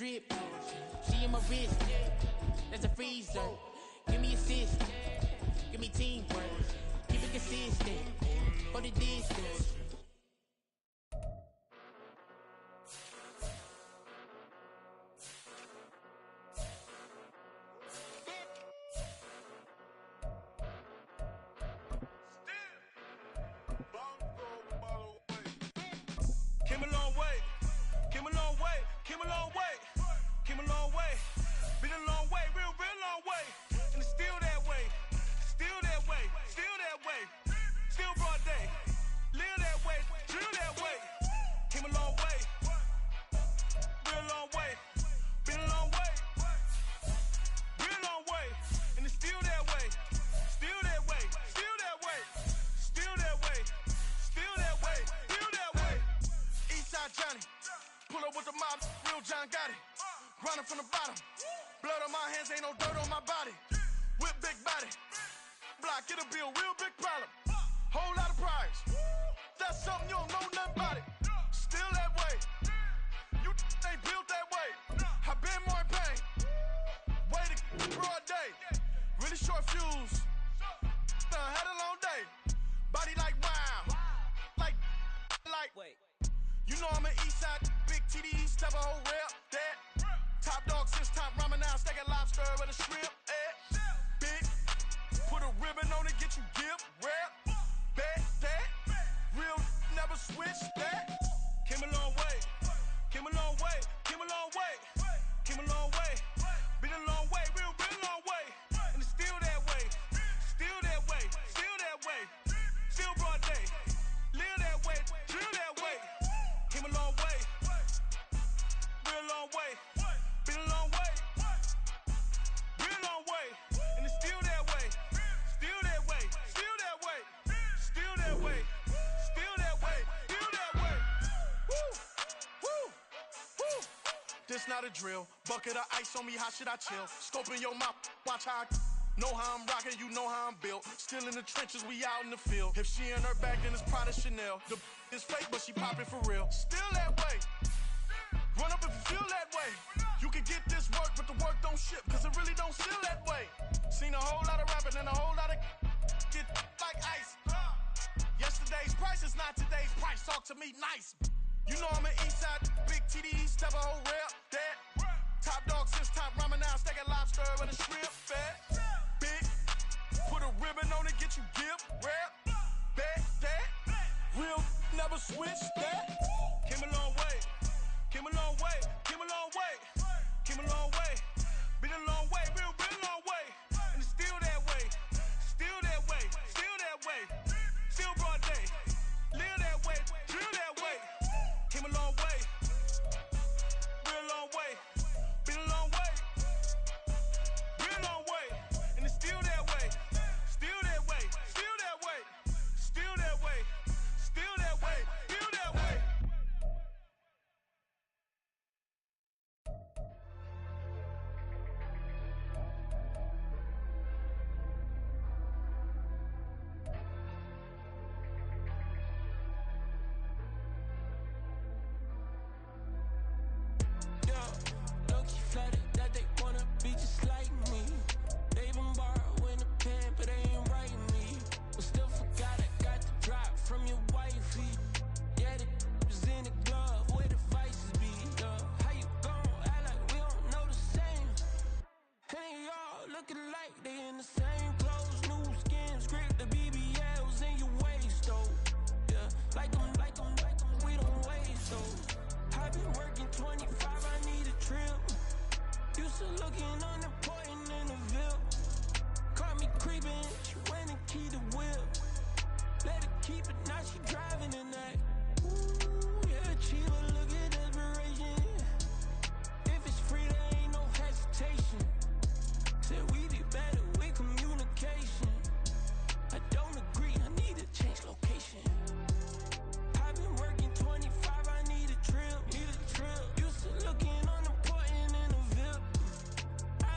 drip. She in my wrist, that's a freezer. Give me assist, give me teamwork. Keep it consistent, for the distance. Came a long way, came a long way, came a long way, came a long way. Been a long way, real long way. And it's still that way, still that way, still that way. Still broad day, live that way, drill that way. Came a long way, real long way. Been a long way, real long way. And it's still that way, still that way, still that way, still that way, still that way, still that way. Eastside Johnny, pull up with the mob, real John got it. Grinding from the bottom, blood on my hands, ain't no dirt on my body. Whip big body, block, get a bill, real big problem. Whole lot of prize, that's something you don't know nothing about it. Still that way, you ain't built that way. I been more in pain, way to broad day. Really short fuse, had a long day. Body like wow, like. Wait. You know I'm an east side, big TDE, step a whole rep, that. Top dog since top ramen now, steak a lobster with a shrimp, big, put a ribbon on it, get you gift, rap, bet, that. Real, never switch, that. Came a long way, came a long way, came a long way, came a long way. Been a long way, real long way. And it's still that way, still that way, still that way. Still broad day, live that way, drill that way. Came a long way, real long way. Been a long way, real long way. And it's still that way, still that way, still that way, still that way, still that way, still that way. Woo, woo, woo. This not a drill, bucket of ice on me, how should I chill? Scope in your mouth, watch how I know how I'm rocking, you know how I'm built. Still in the trenches, we out in the field. If she in her bag, then it's Prada Chanel. The is fake, but she poppin' for real. Still that way. Run up if you feel that way. You can get this work, but the work don't ship, cause it really don't feel that way. Seen a whole lot of rapping and a whole lot of get like ice. Yesterday's price is not today's price. Talk to me nice. You know I'm an east side, big TDE, step a whole rep, that. Top dog since top ramen now, steak a lobster with a shrimp, fat. Big, put a ribbon on it, get you gift, rap, bet, that. Real, never switch, that. Came a long way, came a long way, came a long way, came a long way. Been a long way, real long way. And it's still that way, still that way, still that way. Still broad day, live that way, drill that way. Came a long way, real long way. Been a long way, real long way. And it's still that way, still that way, still that way, still that way, still that way, still that way. Low-key flattered that they wanna be just like me. They been borrowing a pen, but they ain't writing me. But still forgot I got the drop from your wifey. Yeah, the was in the glove, where the vices be. How you gon' act like we don't know the same? And y'all looking like they in the same clothes, new skins, grip the BBLs in your waist, though. Yeah, like them, we don't waste, though. I've been working 25, I need a trip. Used to looking unimportant in the Ville. Caught me creeping, she went and keyed the whip. Let her keep it, now she driving in that. Ooh, yeah, achiever, look at desperation. If it's free, there ain't no hesitation. Said we be better with communication. I don't agree, I need to change location. I've been working 25, I need a trip, Used to looking unimportant in the VIP. I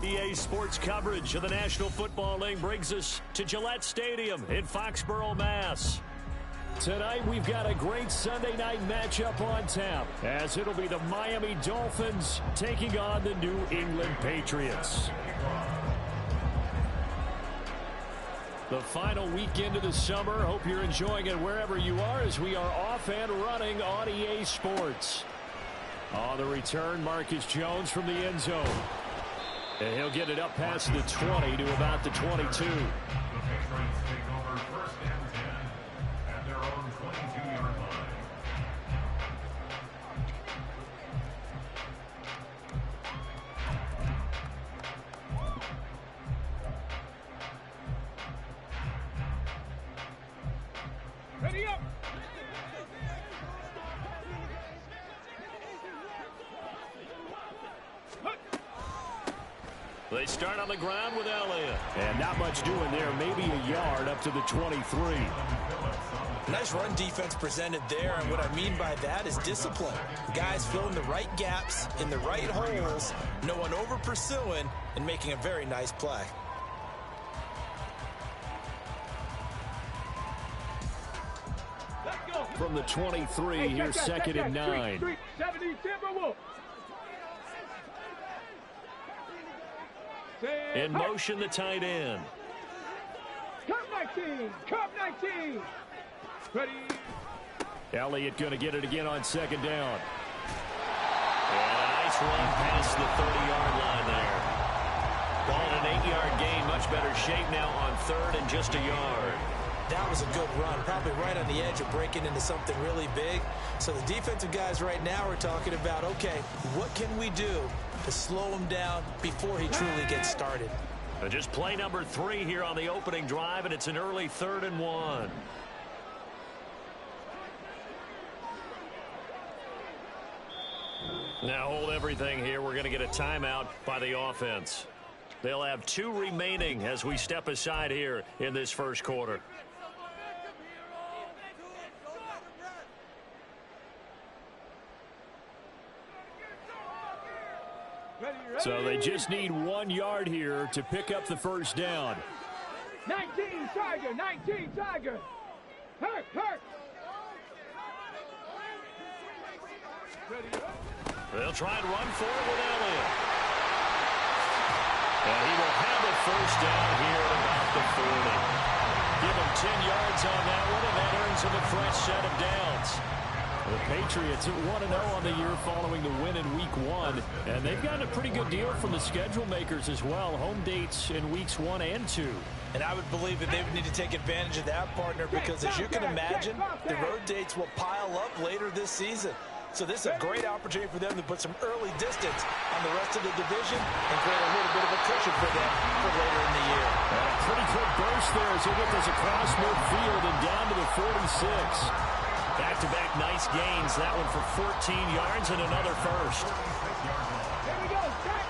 EA Sports coverage of the National Football League brings us to Gillette Stadium in Foxborough, Mass. Tonight, we've got a great Sunday night matchup on tap, as it'll be the Miami Dolphins taking on the New England Patriots. The final weekend of the summer. Hope you're enjoying it wherever you are, as we are off and running on EA Sports. On the return, Marcus Jones from the end zone. And he'll get it up past the 20 to about the 22. Ready up! They start on the ground with Elliott. And not much doing there. Maybe a yard up to the 23. Nice run defense presented there, and what I mean by that is discipline. Guys filling the right gaps in the right holes, no one over pursuing, and making a very nice play. From the 23, here's second and 9. In motion, the tight end. Cup 19! Cup 19! Ready? Elliott going to get it again on second down. And a nice run past the 30-yard line there. Call it an 8-yard gain. Much better shape now on third and just a yard. That was a good run, probably right on the edge of breaking into something really big. So the defensive guys right now are talking about, okay, what can we do to slow him down before he truly gets started? Just play number 3 here on the opening drive, and it's an early 3rd and 1. Now hold everything here. We're going to get a timeout by the offense. They'll have 2 remaining as we step aside here in this first quarter. So they just need 1 yard here to pick up the first down. 19 Tiger, 19 Tiger. Hurt, hurt. They'll try and run for it with Elliott. And he will have a first down here at about the 40. Give him 10 yards on that one, and that earns him a fresh set of downs. The Patriots 1-0 on the year following the win in Week 1. And they've gotten a pretty good deal from the schedule makers as well. Home dates in Weeks 1 and 2. And I would believe that they would need to take advantage of that, partner, because as you can imagine, the road dates will pile up later this season. So this is a great opportunity for them to put some early distance on the rest of the division and create a little bit of a cushion for them for later in the year. And a pretty quick burst there as he gets this across midfield and down to the 46. Back-to-back nice gains. That one for 14 yards and another first. Here we go, Jack.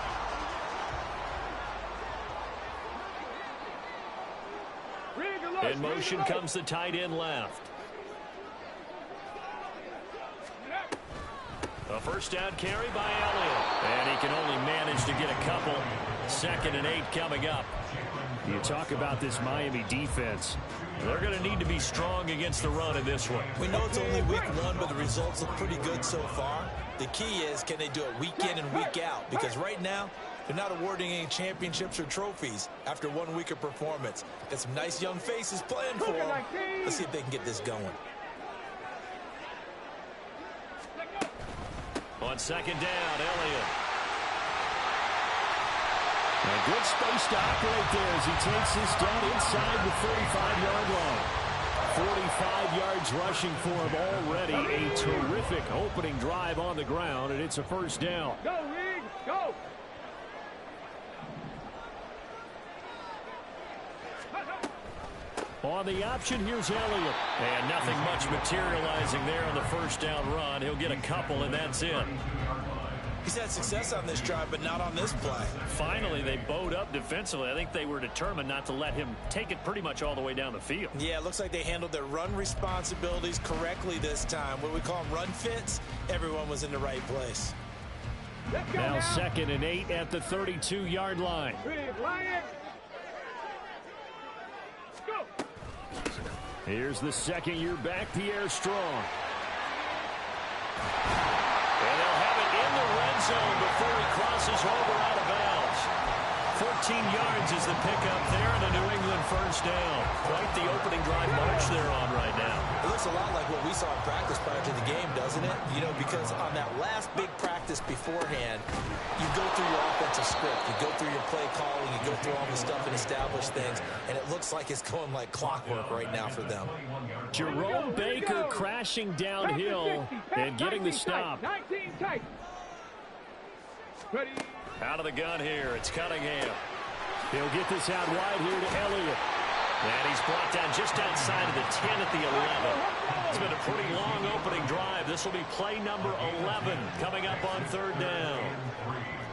In motion comes the tight end left. A first down carry by Elliott. And he can only manage to get a couple. 2nd and 8 coming up. You talk about this Miami defense. They're going to need to be strong against the run in this one. We know it's only week 1, but the results look pretty good so far. The key is, can they do it week in and week out? Because right now, they're not awarding any championships or trophies after 1 week of performance. Got some nice young faces playing for them. Let's see if they can get this going. On second down, Elliott. A good space to operate there as he takes this down inside the 35-yard line. 45 yards rushing for him already. A terrific opening drive on the ground, and it's a first down. Go, Reed, go. On the option, here's Elliott. And nothing much materializing there on the first down run. He'll get a couple, and that's it. He's had success on this drive, but not on this play. Finally, they bowed up defensively. I think they were determined not to let him take it pretty much all the way down the field. Yeah, it looks like they handled their run responsibilities correctly this time. What we call them run fits, everyone was in the right place. Now 2nd and 8 at the 32-yard line. Here's the second-year back, Pierre Strong. And they'll have it in the red zone before he crosses over out of bounds. 14 yards is the pickup there, and a New England first down. Quite the opening drive march they're on right now. It looks a lot like what we saw in practice prior to the game, doesn't it? You know, because on that last big practice beforehand, you go through your offensive script, you go through your play calling, you go through all the stuff and establish things, and it looks like it's going like clockwork right now for them. Jerome Baker crashing downhill and getting the stop. 19 tight. Ready. Out of the gun here, it's Cunningham. He'll get this out wide here to Elliott. And he's brought down just outside of the 10 at the 11. It's been a pretty long opening drive. This will be play number 11 coming up on 3rd down.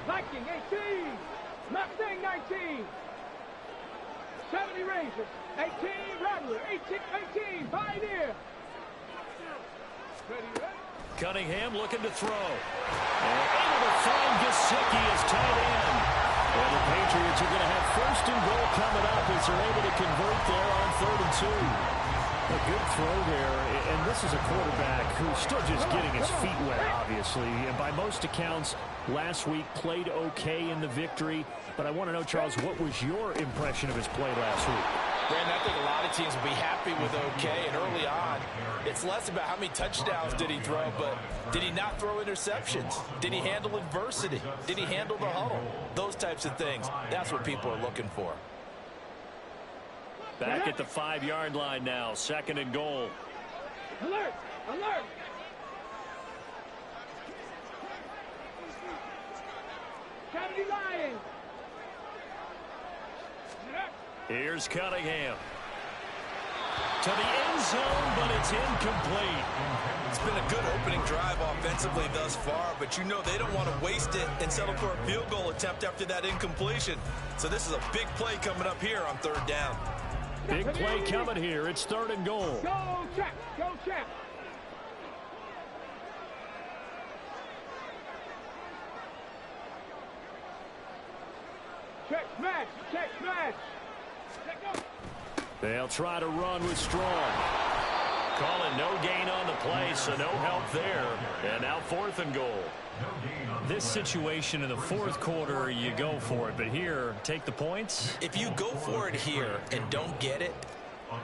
Viking 18. Mustang 19. 70 Rangers. 18 Rattler. 18 Pioneer. Ready. Cunningham looking to throw. And able to find Gesicki as tight end. And the Patriots are going to have 1st and goal coming up as they're able to convert there on 3rd and 2. A good throw there, and this is a quarterback who's still just getting his feet wet, obviously. And by most accounts, last week played okay in the victory. But I want to know, Charles, what was your impression of his play last week? Brandon, I think a lot of teams will be happy with okay, and early on, it's less about how many touchdowns did he throw, but did he not throw interceptions? Did he handle adversity? Did he handle the huddle? Those types of things. That's what people are looking for. Back at the 5-yard line now, 2nd and goal. Alert! Alert! Kennedy Lions! Here's Cunningham. To the end zone, but it's incomplete. It's been a good opening drive offensively thus far, but you know they don't want to waste it and settle for a field goal attempt after that incompletion. So this is a big play coming up here on 3rd down. Big play coming here. It's 3rd and goal. Go check! Go check! Check smash! Check smash! They'll try to run with Strong. Calling no gain on the play, so no help there. And now 4th and goal. This situation in the 4th quarter, you go for it. But here, take the points. If you go for it here and don't get it,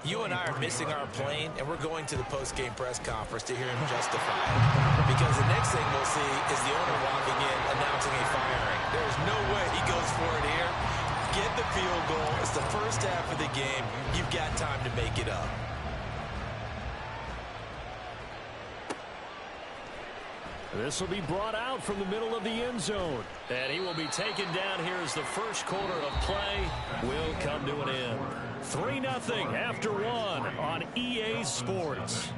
you and I are missing our plane, and we're going to the post-game press conference to hear him justify it. Because the next thing we'll see is the owner walking in announcing a firing. There's no way he goes for it here. Get the field goal. It's the first half of the game. You've got time to make it up. This will be brought out from the middle of the end zone. And he will be taken down here as the 1st quarter of play will come to an end. 3-0 after 1 on EA Sports.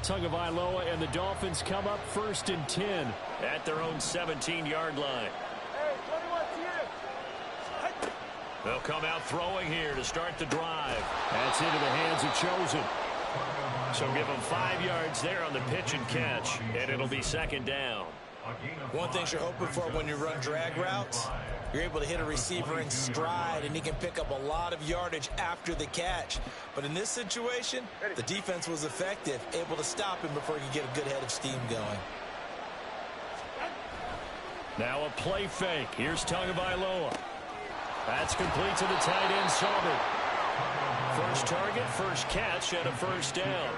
Tagovailoa and the Dolphins come up 1st and 10 at their own 17-yard line. They'll come out throwing here to start the drive. That's into the hands of Chosen. So give them 5 yards there on the pitch and catch, and it'll be 2nd down. One thing you're hoping for when you run drag routes, you're able to hit a receiver in stride, and he can pick up a lot of yardage after the catch. But in this situation, the defense was effective, able to stop him before he could get a good head of steam going. Now a play fake. Here's Tagovailoa. That's complete to the tight end, Sauber. First target, first catch, and a 1st down.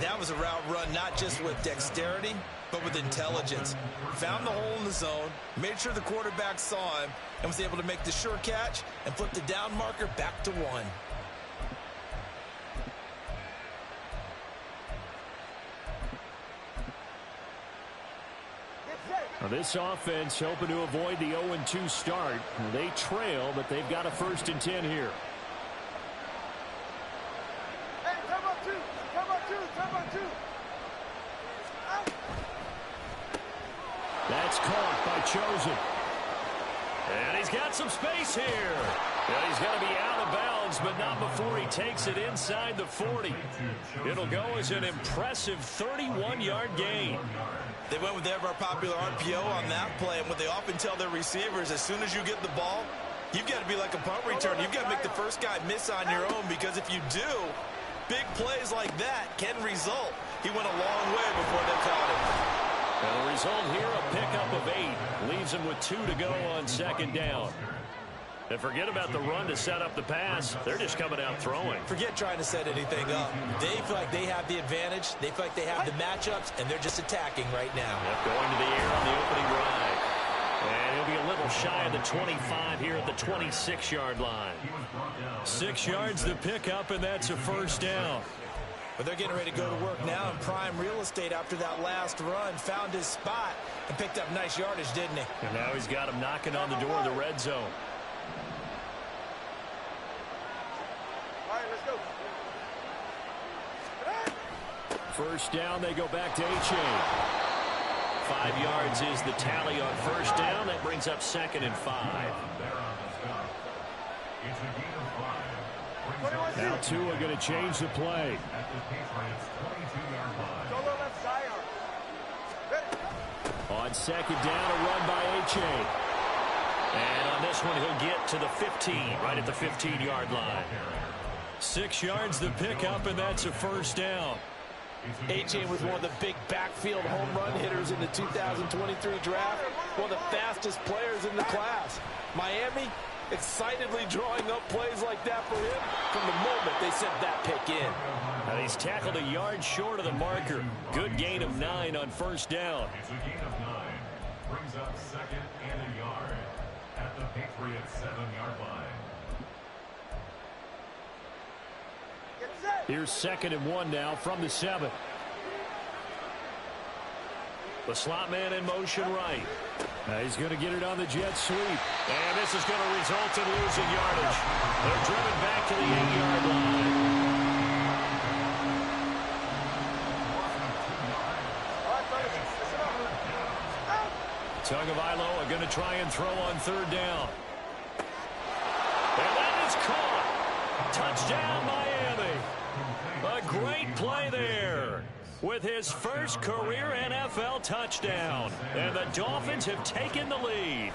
That was a route run not just with dexterity, but with intelligence. Found the hole in the zone, made sure the quarterback saw him, and was able to make the sure catch and flip the down marker back to 1. Now this offense hoping to avoid the 0-2 start. They trail, but they've got a 1st and 10 here. Hey, time out two. Time out two. Time out two. That's caught by Chosen. And he's got some space here. And he's going to be out of bounds, but not before he takes it inside the 40. It'll go as an impressive 31-yard gain. They went with the ever-popular RPO on that play, and what they often tell their receivers, as soon as you get the ball, you've got to be like a punt return. You've got to make the first guy miss on your own, because if you do, big plays like that can result. He went a long way before they caught him. And the result here, a pickup of 8. Leaves him with 2 to go on 2nd down. And forget about the run to set up the pass. They're just coming out throwing. Forget trying to set anything up. They feel like they have the advantage. They feel like they have the matchups, and they're just attacking right now. Yep, going to the air on the opening drive. And he'll be a little shy of the 25 here at the 26-yard line. 6 yards to pick up, and that's a 1st down. But they're getting ready to go to work now in prime real estate after that last run. Found his spot and picked up nice yardage, didn't he? And now he's got him knocking on the door of the red zone. All right, let's go. 1st down, they go back to Achane. 5 yards is the tally on 1st down. That brings up 2nd and 5. Now Tua going to change the play. On 2nd down, a run by Achane. And on this one, he'll get to the 15, right at the 15-yard line. 6 yards the pickup, and that's a 1st down. Achane was one of the big backfield home run hitters in the 2023 draft. One of the fastest players in the class. Miami excitedly drawing up plays like that for him from the moment they sent that pick in. And he's tackled a yard short of the marker. Good gain of 9 on 1st down. It's a gain of 9. Brings up 2nd and a yard at the Patriots 7-yard line. Here's 2nd and 1 now from the 7. The slot man in motion right. Now he's going to get it on the jet sweep. And this is going to result in losing yardage. They're driven back to the 8-yard line. Tagovailoa going to try and throw on 3rd down. And that is caught. Touchdown, Miami. A great play there with his first career NFL touchdown. And the Dolphins have taken the lead.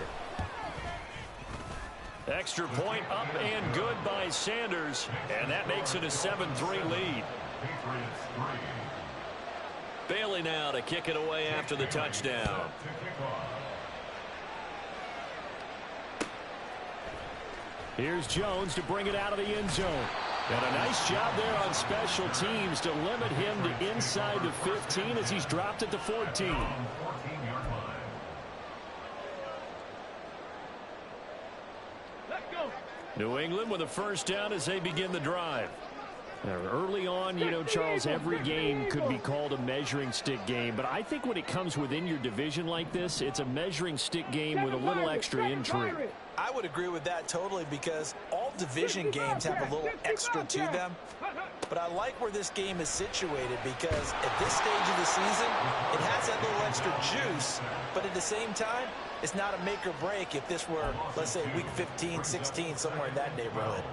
Extra point up and good by Sanders. And that makes it a 7-3 lead. Bailey now to kick it away after the touchdown. Here's Jones to bring it out of the end zone. And a nice job there on special teams to limit him to inside the 15 as he's dropped it to 14. New England with a 1st down as they begin the drive. Now, early on, you know, Charles, every game could be called a measuring stick game. But I think when it comes within your division like this, it's a measuring stick game with a little extra intrigue. I would agree with that totally, because all division games have a little extra to them. But I like where this game is situated, because at this stage of the season, it has that little extra juice. But at the same time, it's not a make or break if this were, let's say, week 15, 16, somewhere in that neighborhood.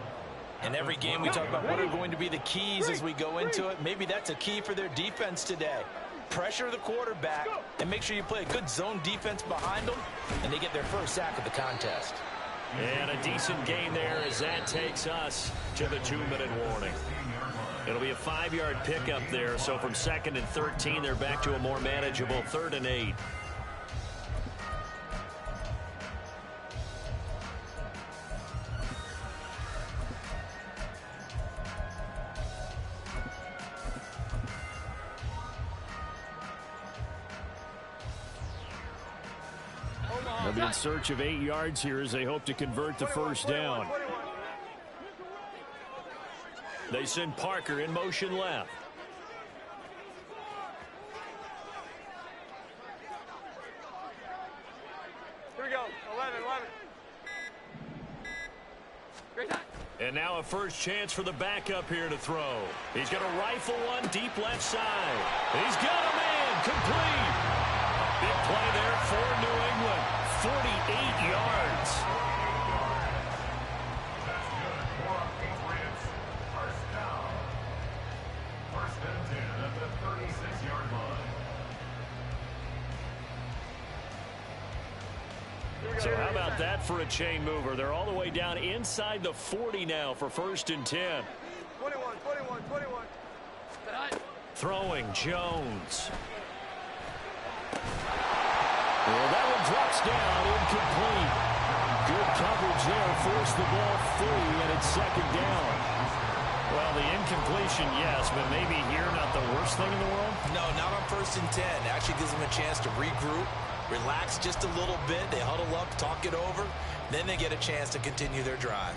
In every game, we talk about what are going to be the keys as we go into it. Maybe that's a key for their defense today. Pressure the quarterback and make sure you play a good zone defense behind them, and they get their first sack of the contest. And a decent gain there as that takes us to the 2-minute warning. It'll be a 5-yard pickup there, so from 2nd and 13, they're back to a more manageable 3rd and 8. They'll be in search of 8 yards here as they hope to convert the 1st down. They send Parker in motion left. a first chance for the backup here to throw. He's going to rifle one deep left side. He's got a man complete. Big play there for New England. 48 yards. That's good for Patriots. First down. First and 10 at the 36-yard line. So how about that for a chain mover? They're all the way down inside the 40 now for first and 10. 21. Throwing Jones. Well, that one drops down, incomplete. Good coverage there, forced the ball free, and it's second down. Well, the incompletion, yes, but maybe here not the worst thing in the world? No, not on first and 10. Actually gives them a chance to regroup, relax just a little bit. They huddle up, talk it over. Then they get a chance to continue their drive.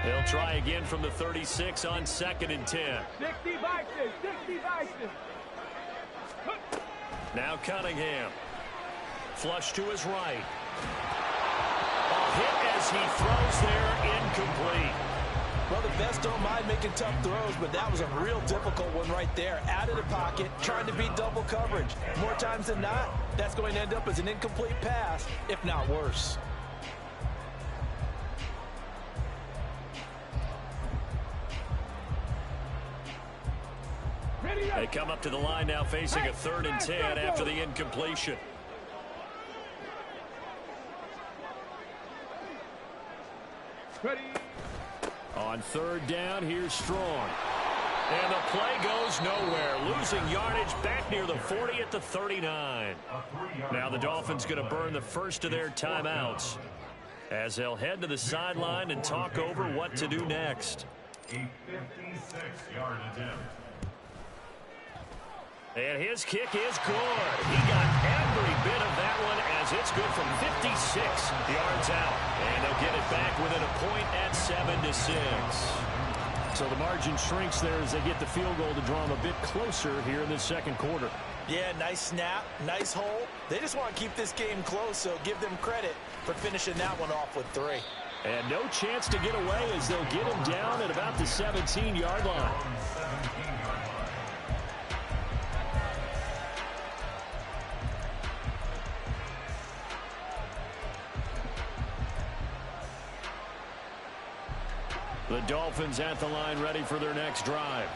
They'll try again from the 36 on second and 10. 60 Bison. Now Cunningham. Flush to his right. A hit as he throws there, incomplete. Well, the best don't mind making tough throws, but that was a real difficult one right there. Out of the pocket, trying to beat double coverage. More times than not, that's going to end up as an incomplete pass, if not worse. They come up to the line now facing a third and 10 after the incompletion. Ready. On third down, here's Strong. And the play goes nowhere. Losing yardage back near the 40 at the 39. Now the Dolphins going to burn the first of their timeouts as they'll head to the sideline and talk over what to do next. A 56-yard attempt. And his kick is good. He got every bit of that one as it's good from 56 yards out. And they'll get it back within a point at 7-6. So the margin shrinks there as they get the field goal to draw them a bit closer here in the second quarter. Yeah, nice snap, nice hole. They just want to keep this game close, so give them credit for finishing that one off with 3. And no chance to get away as they'll get him down at about the 17-yard line. The Dolphins at the line ready for their next drive.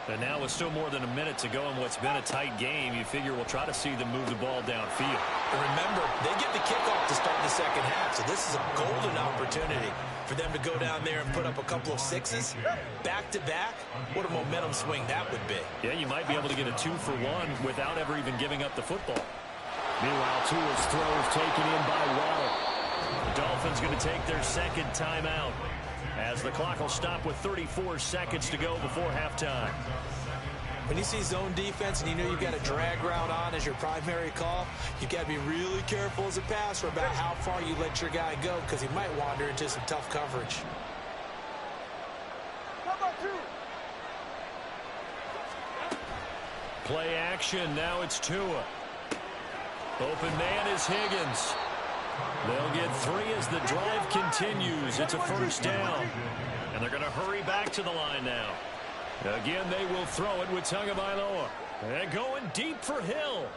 And now with still more than a minute to go in what's been a tight game, you figure we'll try to see them move the ball downfield. And remember, they get the kickoff to start the second half, so this is a golden opportunity for them to go down there and put up a couple of 6s back-to-back. What a momentum swing that would be. Yeah, you might be able to get a 2-for-1 without ever even giving up the football. Meanwhile, Tua's throw is taken in by Waddle. The Dolphins going to take their second timeout, as the clock will stop with 34 seconds to go before halftime. When you see zone defense and you know you've got a drag route on as your primary call, you've got to be really careful as a passer about how far you let your guy go, because he might wander into some tough coverage. Play action. Now it's Tua. Open man is Higgins. They'll get 3 as the drive continues. It's a first down. And they're going to hurry back to the line now. Again, they will throw it with Tagovailoa. And going deep for Hill.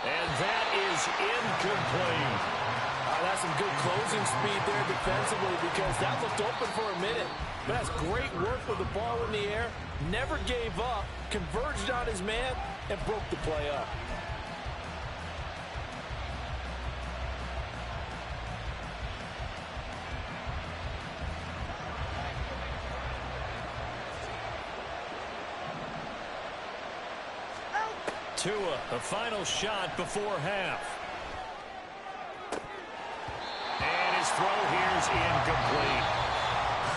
And that is incomplete. That's some good closing speed there defensively, because that looked open for a minute. But that's great work with the ball in the air. Never gave up. Converged on his man and broke the play up. Tua, the final shot before half. And his throw here is incomplete.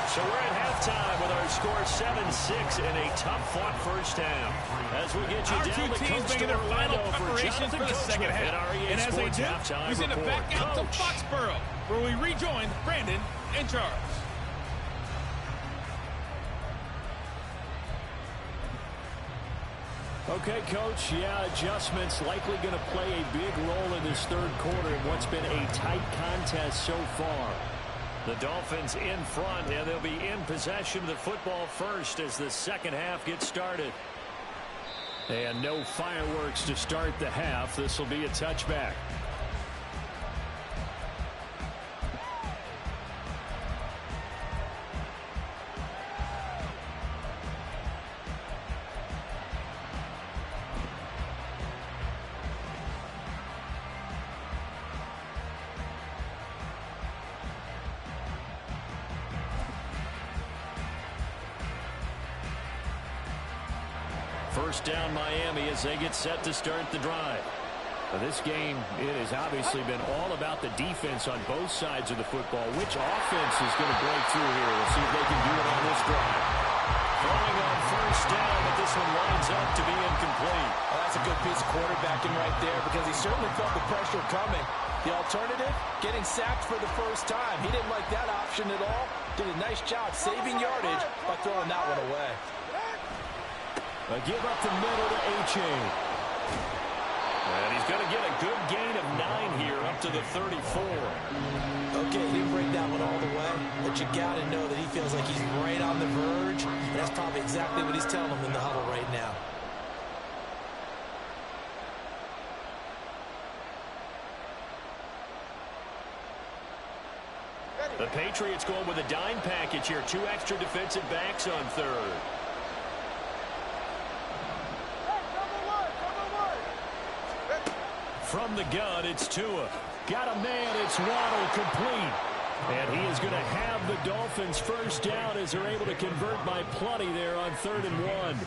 So we're at halftime with our score 7-6 in a tough-fought first half. As we get you our down two the teams coast making to their final Orlando for preparations Jonathan for the second Coachman half. at our EA And as they Sports do, halftime we send it report. back out to Coach. Foxborough, where we rejoin Brandon and Charles. Okay, Coach, yeah, adjustments likely going to play a big role in this third quarter in what's been a tight contest so far. The Dolphins in front, and they'll be in possession of the football first as the second half gets started. And no fireworks to start the half. This will be a touchback. First down Miami as they get set to start the drive. This game, it has obviously been all about the defense on both sides of the football. Which offense is going to break through here? We'll see if they can do it on this drive. Throwing on first down, but this one lines up to be incomplete. Well, that's a good piece of quarterbacking right there because he certainly felt the pressure coming. The alternative, getting sacked for the first time. He didn't like that option at all. Did a nice job saving yardage by throwing that one away. A give up the middle to H.A. And he's going to get a good gain of 9 here up to the 34. Okay, he didn't break that one all the way, but you got to know that he feels like he's right on the verge, and that's probably exactly what he's telling them in the huddle right now. The Patriots going with a dime package here. 2 extra defensive backs on third. From the gun, it's Tua. Got a man, it's Waddle, complete. And he is going to have the Dolphins first down as they're able to convert by plenty there on 3rd and 1.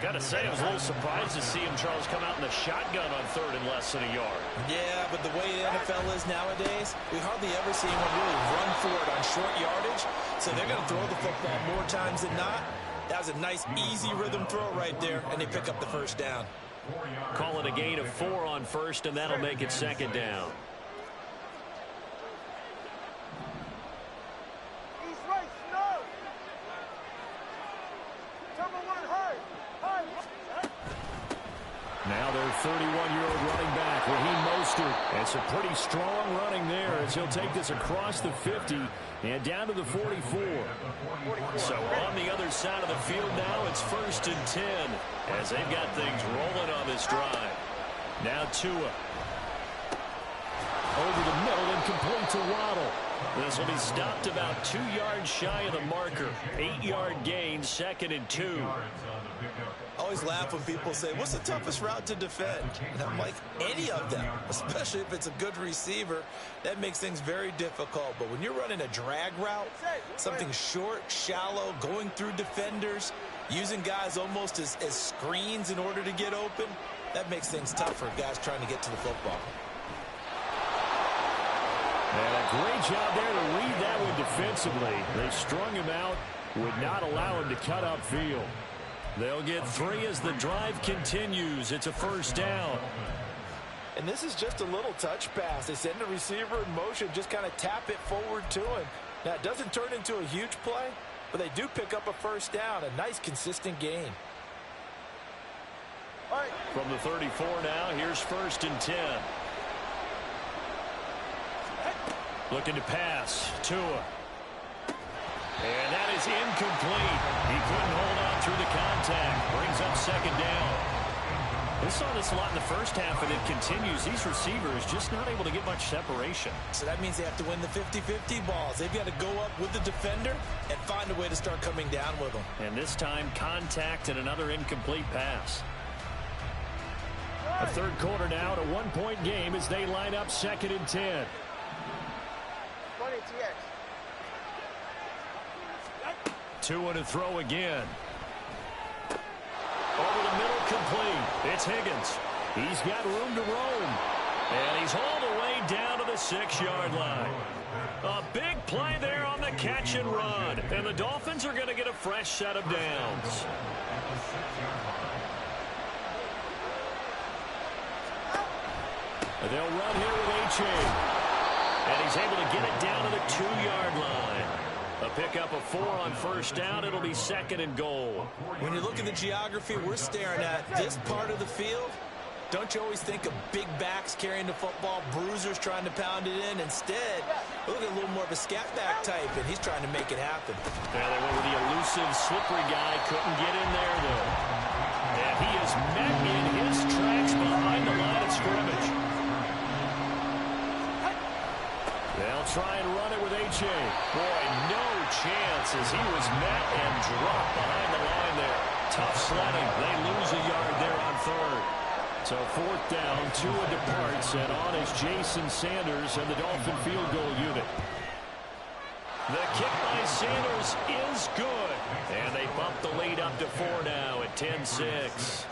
Got to say, I was a little surprised to see him, Charles, come out in the shotgun on 3rd and less than a yard. Yeah, but the way the NFL is nowadays, we hardly ever see anyone really run for it on short yardage. So they're going to throw the football more times than not. That was a nice, easy rhythm throw right there, and they pick up the first down. Call it a gain of 4 on first, and that'll make it 2nd down. Now their 31-year-old running back, Raheem Mostert. And some pretty strong running there as he'll take this across the 50 and down to the 44. So on the other side of the field now, it's 1st and 10 as they've got things rolling on this drive. Now Tua. Over the middle and complete to Waddle. This will be stopped about 2 yards shy of the marker. 8-yard gain, 2nd and 2. I always laugh when people say, what's the toughest route to defend? And I'm like, any of them, especially if it's a good receiver. That makes things very difficult. But when you're running a drag route, something short, shallow, going through defenders, using guys almost as screens in order to get open, that makes things tough for guys trying to get to the football. And a great job there to read that one defensively. They strung him out, would not allow him to cut upfield. They'll get 3 as the drive continues. It's a first down. And this is just a little touch pass. They send the receiver in motion, just kind of tap it forward to him. Now, it doesn't turn into a huge play, but they do pick up a first down, a nice, consistent gain. From the 34 now, here's 1st and 10. Looking to pass. Tua. And that is incomplete. He couldn't hold on through the contact. Brings up 2nd down. We saw this a lot in the first half, and it continues. These receivers just not able to get much separation. So that means they have to win the 50-50 balls. They've got to go up with the defender and find a way to start coming down with them. And this time, contact and another incomplete pass. A third quarter now, at a 1-point game as they line up 2nd and 10. Tua to throw again. Over the middle, complete. It's Higgins. He's got room to roam. And he's all the way down to the 6-yard line. A big play there on the catch and run. And the Dolphins are going to get a fresh set of downs. They'll run here with H.A. And he's able to get it down to the 2-yard line. A pickup of 4 on first down. It'll be 2nd and goal. When you look at the geography we're staring at, this part of the field, don't you always think of big backs carrying the football, bruisers trying to pound it in? Instead, look at a little more of a scat back type, and he's trying to make it happen. Yeah, they went with the elusive, slippery guy. Couldn't get in there, though. And he is met in his tracks behind the line of scrimmage. They'll try and run it with H.A. Boy, no chance as he was met and dropped behind the line there. Tough sledding. They lose a yard there on 3rd. So 4th down, Tua departs, and on is Jason Sanders and the Dolphin field goal unit. The kick by Sanders is good. And they bump the lead up to 4 now at 10-6.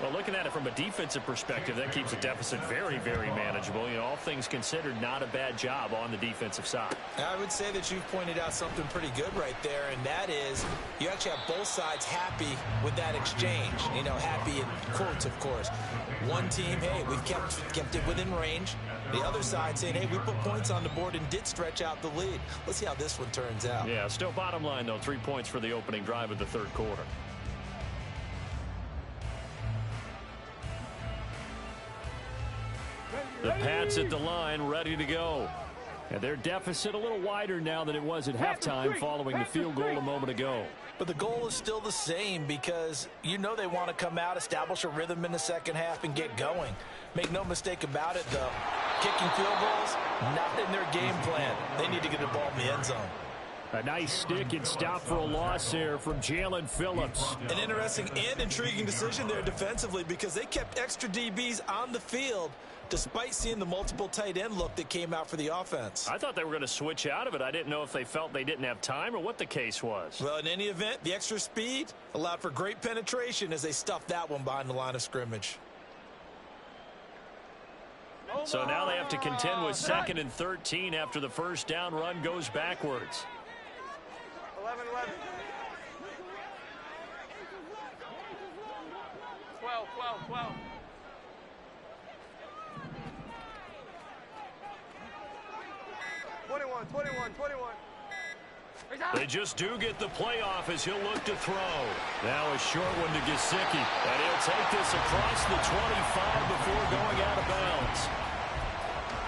Well, looking at it from a defensive perspective, that keeps the deficit very, very manageable. You know, all things considered, not a bad job on the defensive side. I would say that you've pointed out something pretty good right there, and that is you actually have both sides happy with that exchange. You know, happy in quotes, of course. One team, hey, we've kept it within range. The other side saying, hey, we put points on the board and did stretch out the lead. Let's see how this one turns out. Yeah, still bottom line, though, 3 points for the opening drive of the 3rd quarter. The Pats at the line, ready to go. And their deficit a little wider now than it was at halftime following the field goal a moment ago. But the goal is still the same because you know they want to come out, establish a rhythm in the second half, and get going. Make no mistake about it, though. Kicking field goals, not in their game plan. They need to get the ball in the end zone. A nice stick and stop for a loss there from Jalen Phillips. An interesting and intriguing decision there defensively because they kept extra DBs on the field despite seeing the multiple tight end look that came out for the offense. I thought they were going to switch out of it. I didn't know if they felt they didn't have time or what the case was. Well, in any event, the extra speed allowed for great penetration as they stuffed that one behind the line of scrimmage. So now they have to contend with 2nd and 13 after the first down run goes backwards. 11. 12. 21. They just do get the playoff as he'll look to throw. Now a short one to Gesicki. And he'll take this across the 25 before going out of bounds.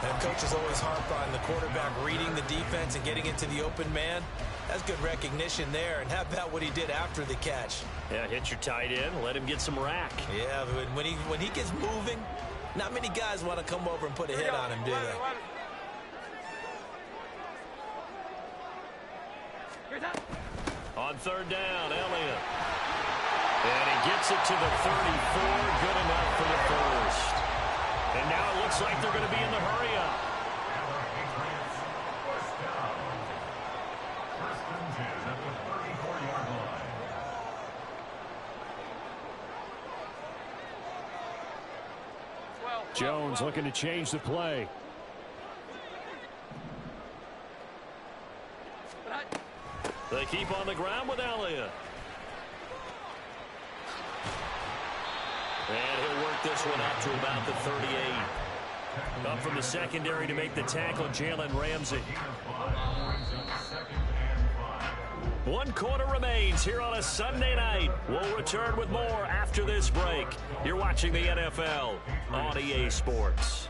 And coaches always harp on the quarterback reading the defense and getting into the open man. That's good recognition there. And how about what he did after the catch? Yeah, hit your tight end, let him get some rack. Yeah, but when he gets moving, not many guys want to come over and put a hit on him, do they? On 3rd down, Elliott. And he gets it to the 34, good enough for the first. And now it looks like they're going to be in the hurry-up. First down. 1st and 10 at the 34-yard line. Jones looking to change the play. They keep on the ground with Elliott. And he'll work this one out to about the 38. Up from the secondary to make the tackle, Jalen Ramsey. 1 quarter remains here on a Sunday night. We'll return with more after this break. You're watching the NFL on EA Sports.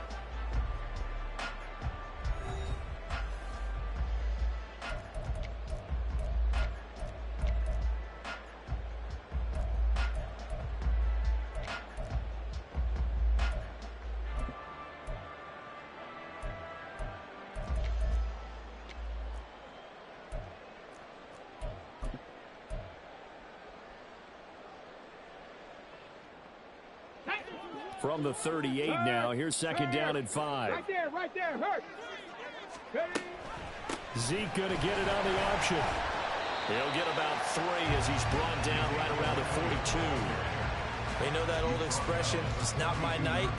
From the 38 now, here's 2nd down and 5. Right there, hurt. Zeke going to get it on the option. He'll get about 3 as he's brought down right around the 42. They know that old expression, it's not my night.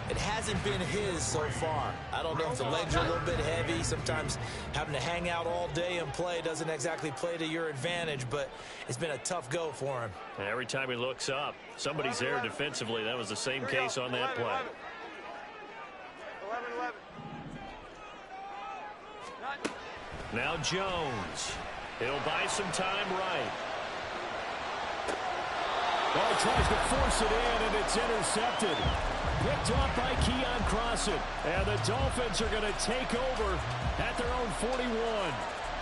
It hasn't been his so far. I don't know if the legs are a little bit heavy. Sometimes having to hang out all day and play doesn't exactly play to your advantage, but it's been a tough go for him. And every time he looks up, somebody's there defensively. That was the same case on that play. 11. Now Jones. He'll buy some time right. Ball tries to force it in, and it's intercepted. Picked off by Keon Crossan. And the Dolphins are going to take over at their own 41.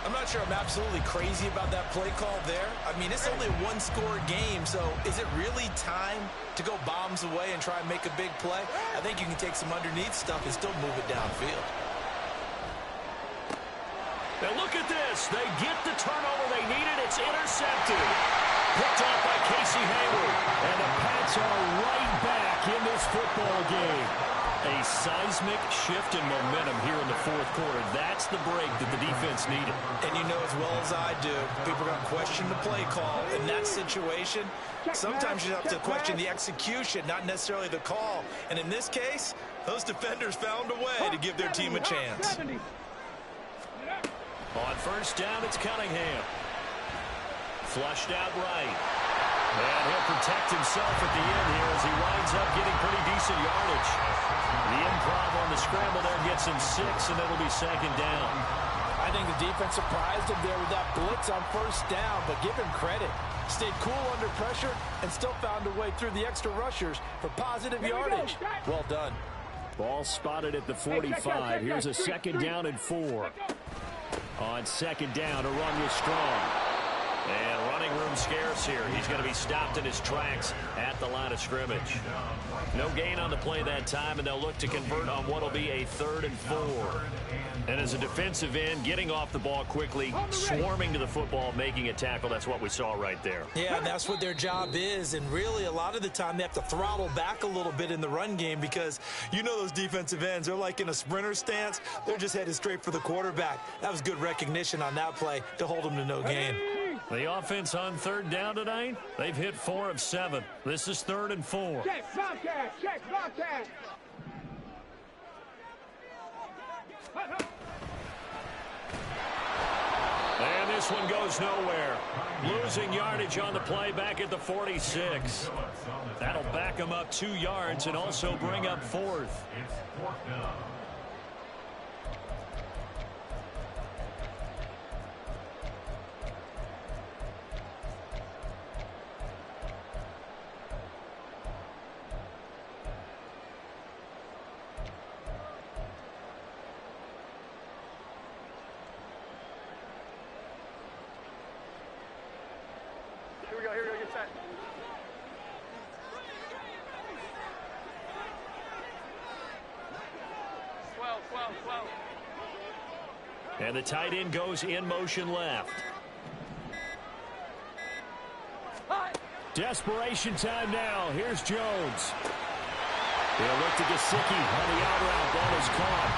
I'm not sure I'm absolutely crazy about that play call there. I mean, it's only a one-score game, so is it really time to go bombs away and try and make a big play? I think you can take some underneath stuff and still move it downfield. Now look at this. They get the turnover they needed. It's intercepted. Picked off by Casey Hayward. And the Pats are right back in this football game. A seismic shift in momentum here in the fourth quarter. That's the break that the defense needed. And you know as well as I do, people are going to question the play call. In that situation, sometimes you have to question the execution, not necessarily the call. And in this case, those defenders found a way to give their team a chance. On first down, it's Cunningham. Flushed out right. And he'll protect himself at the end here as he winds up getting pretty decent yardage. The improv on the scramble there gets him 6, and it'll be second down. I think the defense surprised him there with that blitz on first down, but give him credit. Stayed cool under pressure and still found a way through the extra rushers for positive yardage. Well done. Ball spotted at the 45. Here's a second down and 4. On second down, a run was strong. And running room scarce here. He's going to be stopped in his tracks at the line of scrimmage. No gain on the play that time, and they'll look to convert on what will be a 3rd and 4. And as a defensive end, getting off the ball quickly, swarming to the football, making a tackle, that's what we saw right there. Yeah, and that's what their job is. And really, a lot of the time, they have to throttle back a little bit in the run game because you know those defensive ends, they're like in a sprinter stance. They're just headed straight for the quarterback. That was good recognition on that play to hold them to no gain. The offense on third down tonight, they've hit 4 of 7. This is 3rd and 4. Check, Bobcat, check, Bobcat. And this one goes nowhere. Losing yardage on the play back at the 46. That'll back them up 2 yards and also bring up 4th. It's 4th down. Here we go, get set. Well. And the tight end goes in motion left. Desperation time now. Here's Jones. He'll look to Gesicki on the out route. Ball is caught.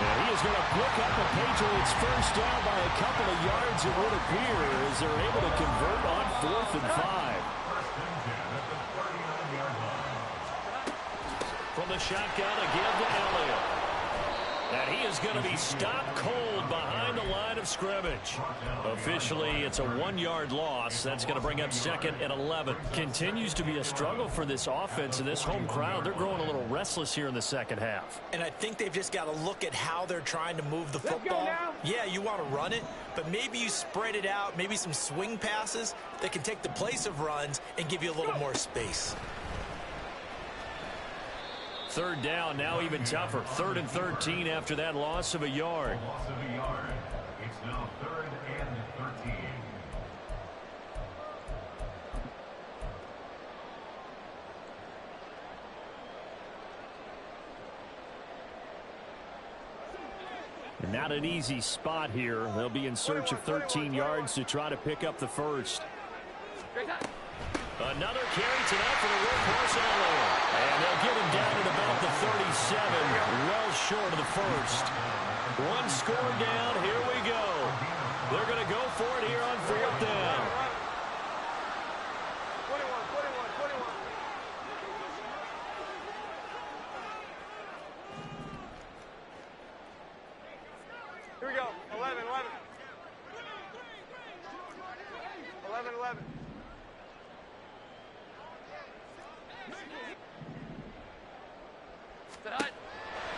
And he is going to pick up the Patriots first down by a couple of yards, it would appear, as they're able to convert on 4th and 5. From the shotgun, a give to Elliott. And he is going to be stopped cold behind the line of scrimmage. Officially, it's a 1-yard loss. That's going to bring up 2nd and 11. Continues to be a struggle for this offense and this home crowd. They're growing a little restless here in the second half. And I think they've just got to look at how they're trying to move the football. Yeah, you want to run it, but maybe you spread it out, maybe some swing passes that can take the place of runs and give you a little more space. 3rd down, now even tougher. 3rd and 13 after that loss of a yard. Loss of a yard. It's now 3rd and 13. And not an easy spot here. They'll be in search of 13 yards to try to pick up the first. Another carry tonight for the workhorse Elliott. And they'll get him down at about the 37, well short of the first. 1 score down, here we go. They're going to go for it here on 4th down. 21. Here we go, 11. 11.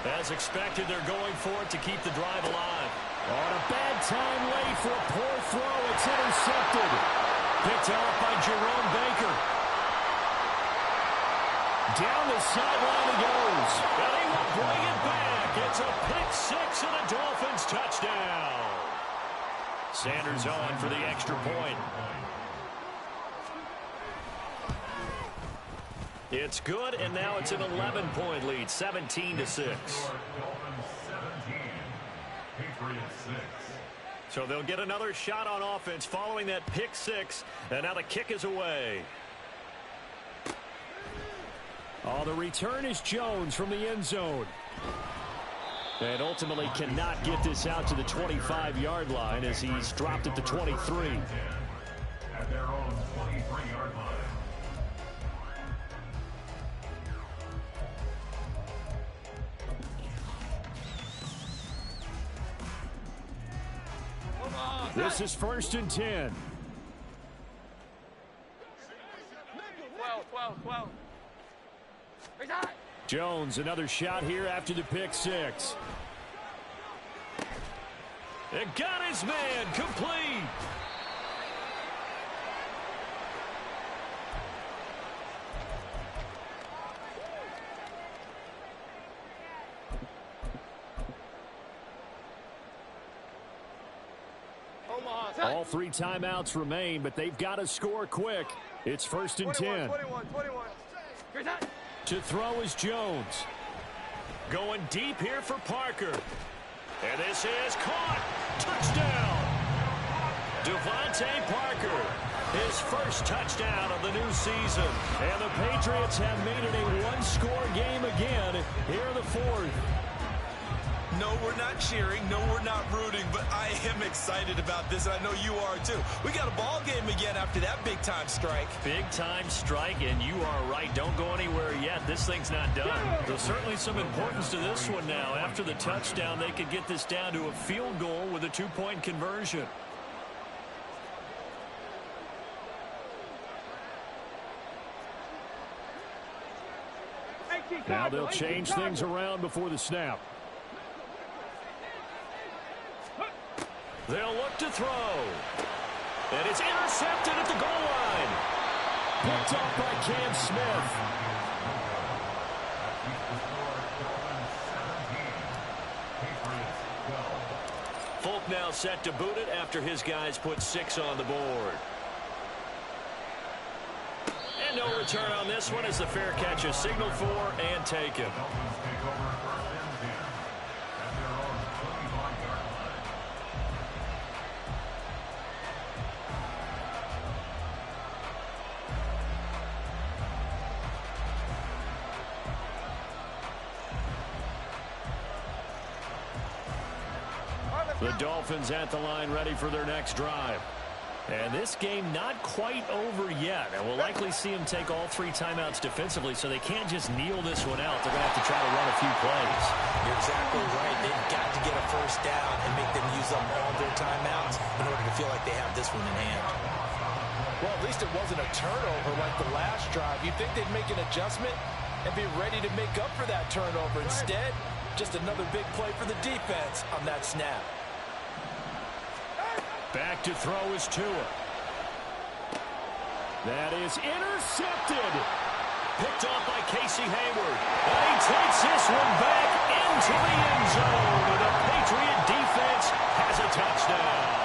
As expected, they're going for it to keep the drive alive. On a bad time late for a poor throw. It's intercepted. Picked off by Jerome Baker. Down the sideline he goes. And he will bring it back. It's a pick six and a Dolphins touchdown. Sanders on for the extra point. It's good, and now it's an 11-point lead, 17-6. So they'll get another shot on offense following that pick six, and now the kick is away. Oh, the return is Jones from the end zone. And ultimately cannot get this out to the 25-yard line as he's dropped at the 23. At their own 23-yard line. This is 1st and 10. 12. Jones, another shot here after the pick six. It got his man complete. All 3 timeouts remain, but they've got to score quick. It's 1st and 10. 21. To throw is Jones. Going deep here for Parker. And this is caught. Touchdown. Devontae Parker. His first touchdown of the new season. And the Patriots have made it a one-score game again here in the 4th. No, we're not cheering. No, we're not rooting. But I am excited about this, and I know you are too. We got a ball game again after that big-time strike. Big-time strike, and you are right. Don't go anywhere yet. This thing's not done. There's certainly some importance to this one now. After the touchdown, they could get this down to a field goal with a 2-point conversion. Now they'll change things around before the snap. They'll look to throw. And it's intercepted at the goal line. Picked up by Cam Smith. Folk now set to boot it after his guys put 6 on the board. And no return on this one as the fair catch is signaled for and taken. The Dolphins at the line ready for their next drive. And this game not quite over yet. And we'll likely see them take all 3 timeouts defensively, so they can't just kneel this one out. They're going to have to try to run a few plays. You're exactly right. They've got to get a first down and make them use up all their timeouts in order to feel like they have this one in hand. Well, at least it wasn't a turnover like the last drive. You'd think they'd make an adjustment and be ready to make up for that turnover. Instead, just another big play for the defense on that snap. Back to throw is Tua. That is intercepted. Picked off by Casey Hayward. And he takes this one back into the end zone. And the Patriot defense has a touchdown.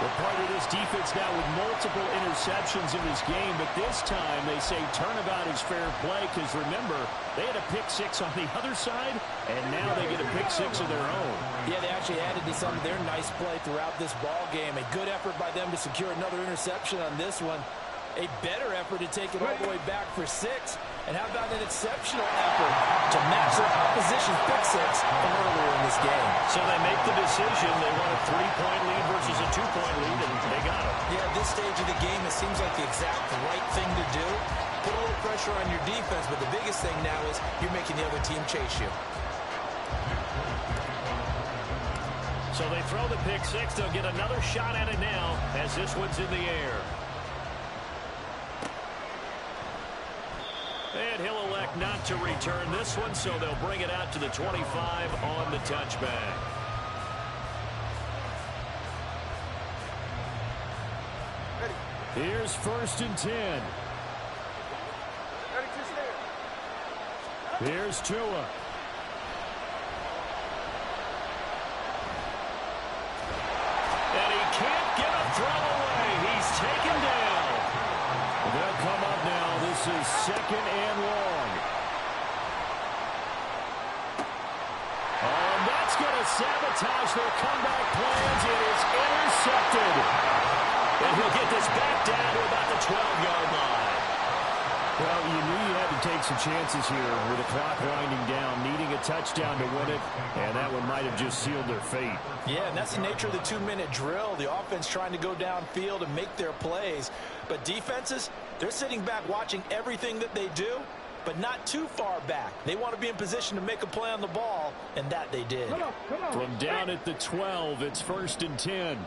We're part of this defense now with multiple interceptions in this game, but this time they say turnabout is fair play because, remember, they had a pick 6 on the other side, and now they get a pick 6 of their own. Yeah, they actually added to some of their nice play throughout this ball game. A good effort by them to secure another interception on this one. A better effort to take it all the way back for 6. And how about an exceptional effort to match their opposition's pick 6 from earlier in this game. So they make the decision. They want a 3-point lead versus a 2-point lead, and they got it. Yeah, at this stage of the game, it seems like the exact right thing to do. Put a little pressure on your defense, but the biggest thing now is you're making the other team chase you. So they throw the pick 6. They'll get another shot at it now as this one's in the air. And he'll elect not to return this one, so they'll bring it out to the 25 on the touchback. Here's 1st and 10. Here's Tua. And he can't get a throw away. He's taken down. They'll come up now. This is 2nd and long. And that's going to sabotage their comeback plans. It is intercepted. And he'll get this back down to about the 12-yard line. Well, you knew you had to take some chances here with the clock winding down, needing a touchdown to win it, and that one might have just sealed their fate. Yeah, and that's the nature of the 2-minute drill. The offense trying to go downfield and make their plays. But defenses, they're sitting back watching everything that they do, but not too far back. They want to be in position to make a play on the ball, and that they did. From down at the 12, it's 1st and 10.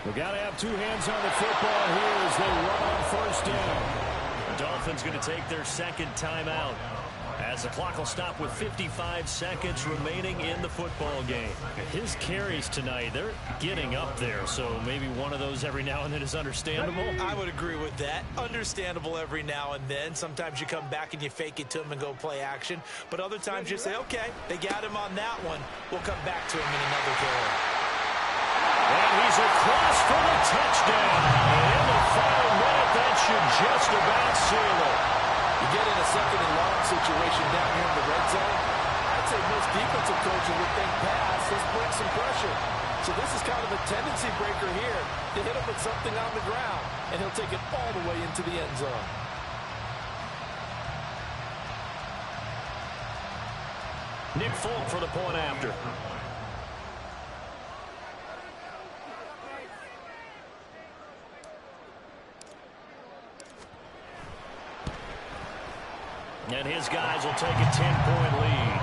We've got to have two hands on the football here as they run on 1st down. The Dolphins going to take their 2nd timeout as the clock will stop with 55 seconds remaining in the football game. His carries tonight, they're getting up there, so maybe one of those every now and then is understandable. I would agree with that. Understandable every now and then. Sometimes you come back and you fake it to him and go play action, but other times you say, okay, they got him on that one. We'll come back to him in another carry. And he's across for the touchdown. In the final minute, that should just about seal it. You get in a 2nd and long situation down here in the red zone, I'd say most defensive coaches would think pass, let's bring some pressure. So this is kind of a tendency breaker here to hit him with something on the ground, and he'll take it all the way into the end zone. Nick Folk for the point after. And his guys will take a 10-point lead.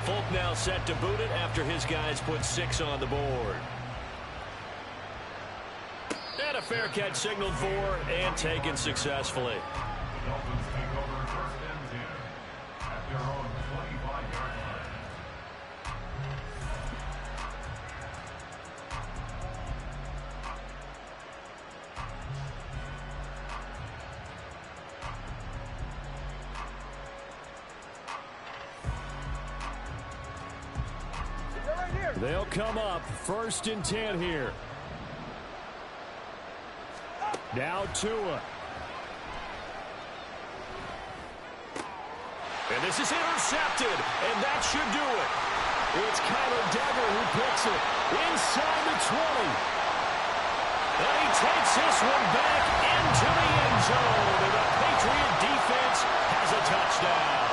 Folk now set to boot it after his guys put 6 on the board. And a fair catch signaled for and taken successfully. The Dolphins take over 1st and 10 at their own 25-yard line. They'll come up 1st and 10 here. Now Tua. And this is intercepted, and that should do it. It's Kyler Duggar who picks it inside the 20. And he takes this one back into the end zone. And the Patriot defense has a touchdown.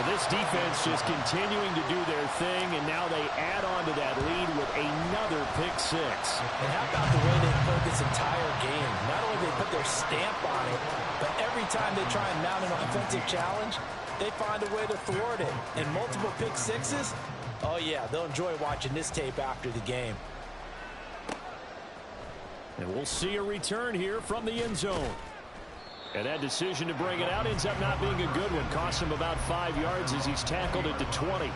This defense just continuing to do their thing, and now they add on to that lead with another pick 6. And how about the way they played this entire game? Not only they put their stamp on it, but every time they try and mount an offensive challenge, they find a way to thwart it. And multiple pick 6s, oh yeah, they'll enjoy watching this tape after the game. And we'll see a return here from the end zone. And that decision to bring it out ends up not being a good one. Costs him about 5 yards as he's tackled at the 20.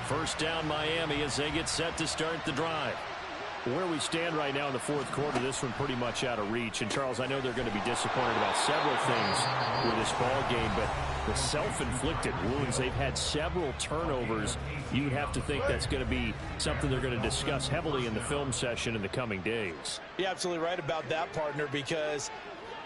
First down Miami as they get set to start the drive. Where we stand right now in the 4th quarter, this one pretty much out of reach. And, Charles, I know they're going to be disappointed about several things with this ball game, but the self-inflicted wounds, they've had several turnovers. You'd have to think that's going to be something they're going to discuss heavily in the film session in the coming days. You're absolutely right about that, partner, because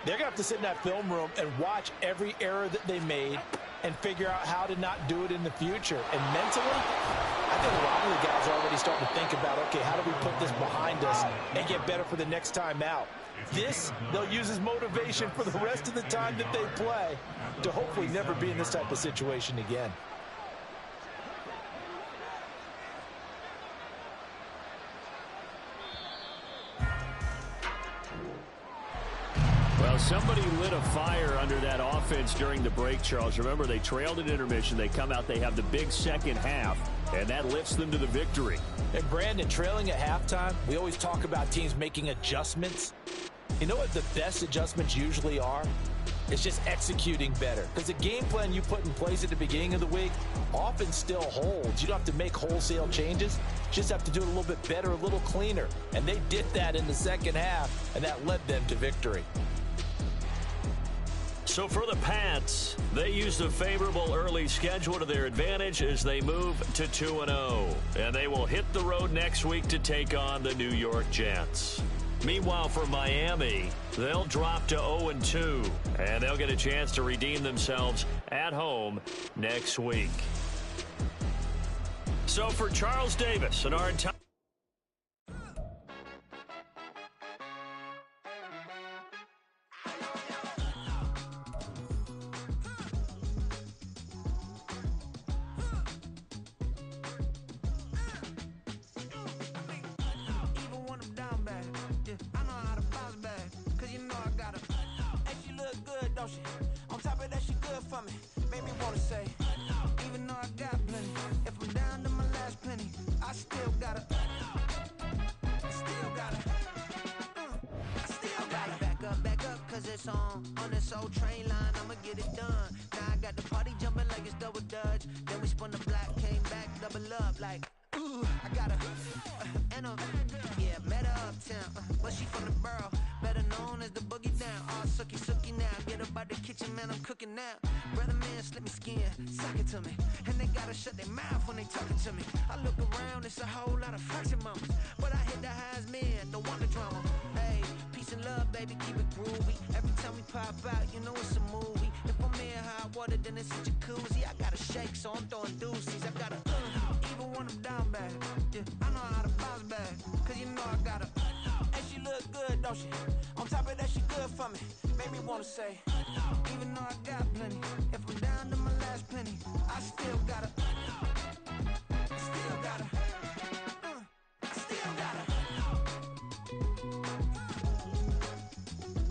they're going to have to sit in that film room and watch every error that they made and figure out how to not do it in the future. And mentally, I think a lot of the guys are already starting to think about, okay, how do we put this behind us and get better for the next time out? This, they'll use as motivation for the rest of the time that they play to hopefully never be in this type of situation again. Well, somebody lit a fire under that offense during the break, Charles. Remember, they trailed at intermission. They come out, they have the big second half, and that lifts them to the victory. And Brandon, trailing at halftime, we always talk about teams making adjustments. You know what the best adjustments usually are? It's just executing better. Because the game plan you put in place at the beginning of the week often still holds. You don't have to make wholesale changes. You just have to do it a little bit better, a little cleaner. And they did that in the second half, and that led them to victory. So for the Pats, they used a favorable early schedule to their advantage as they move to 2-0. And they will hit the road next week to take on the New York Jets. Meanwhile, for Miami, they'll drop to 0-2, and they'll get a chance to redeem themselves at home next week. So for Charles Davis and our entire on top of that, she good for me. Made me wanna say, even though I got plenty, if I'm down to my last penny, I still gotta back up, cause it's on this old train line, I'ma get it done. Now I got the party jumping like it's double dutch. Then we spun the block, came back, double up, like, ooh, I got a, and a, yeah, met her uptown, but she from the borough, better known as the boogie down. All sookie now, get up out the kitchen, man, I'm cooking now. Brother man, slip me skin, sock it to me, and they gotta shut their mouth when they talking to me. I look around, it's a whole lot of flirting mamas, but I hit the highs, man, don't want the drama. Hey, peace and love, baby, keep it groovy. Every time we pop out, you know it's a movie. If I'm in hot water, then it's a jacuzzi. I gotta shake, so I'm throwing deuces. I gotta, even when I'm down bad, yeah, I know how to bounce back, cause you know I gotta, and she look good, don't she? On top of that, she good for me. Made me wanna say, even though I got